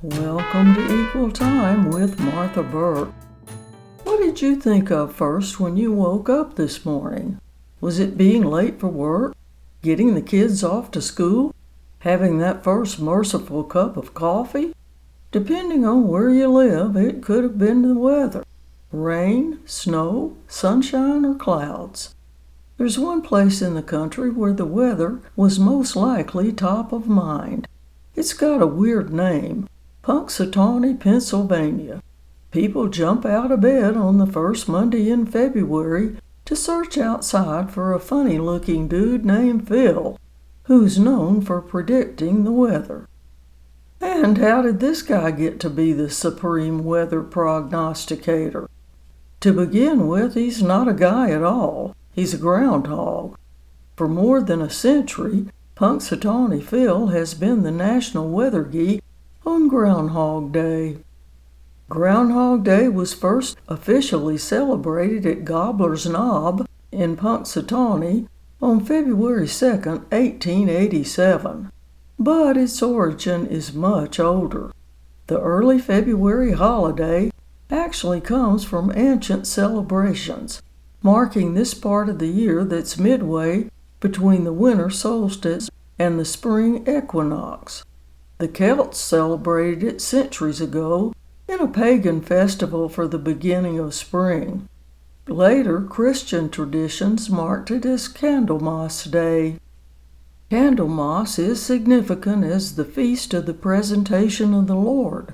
Welcome to Equal Time with Martha Burke. What did you think of first when you woke up this morning? Was it being late for work? Getting the kids off to school? Having that first merciful cup of coffee? Depending on where you live, it could have been the weather. Rain, snow, sunshine, or clouds. There's one place in the country where the weather was most likely top of mind. It's got a weird name. Punxsutawney, Pennsylvania. People jump out of bed on the first Monday in February to search outside for a funny-looking dude named Phil, who's known for predicting the weather. And how did this guy get to be the supreme weather prognosticator? To begin with, he's not a guy at all. He's a groundhog. For more than a century, Punxsutawney Phil has been the national weather geek on Groundhog Day. Groundhog Day was first officially celebrated at Gobbler's Knob in Punxsutawney on February 2, 1887, but its origin is much older. The early February holiday actually comes from ancient celebrations, marking this part of the year that's midway between the winter solstice and the spring equinox. The Celts celebrated it centuries ago in a pagan festival for the beginning of spring. Later, Christian traditions marked it as Candlemas Day. Candlemas is significant as the feast of the presentation of the Lord,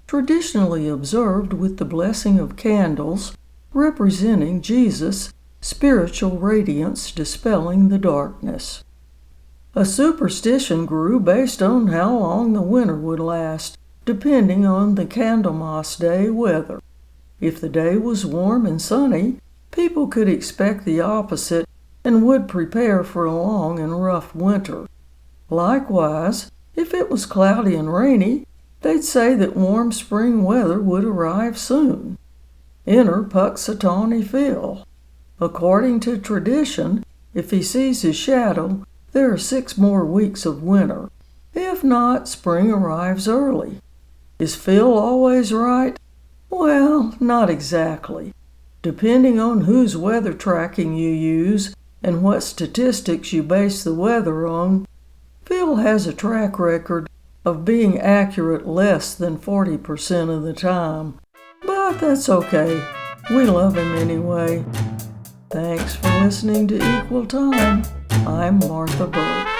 traditionally observed with the blessing of candles, representing Jesus' spiritual radiance dispelling the darkness. A superstition grew based on how long the winter would last, depending on the Candlemas Day weather. If the day was warm and sunny, people could expect the opposite and would prepare for a long and rough winter. Likewise, if it was cloudy and rainy, they'd say that warm spring weather would arrive soon. Enter Punxsutawney Phil. According to tradition, if he sees his shadow, there are 6 more weeks of winter. If not, spring arrives early. Is Phil always right? Well, not exactly. Depending on whose weather tracking you use and what statistics you base the weather on, Phil has a track record of being accurate less than 40% of the time. But that's okay. We love him anyway. Thanks for listening to Equal Time. I'm Martha Burke.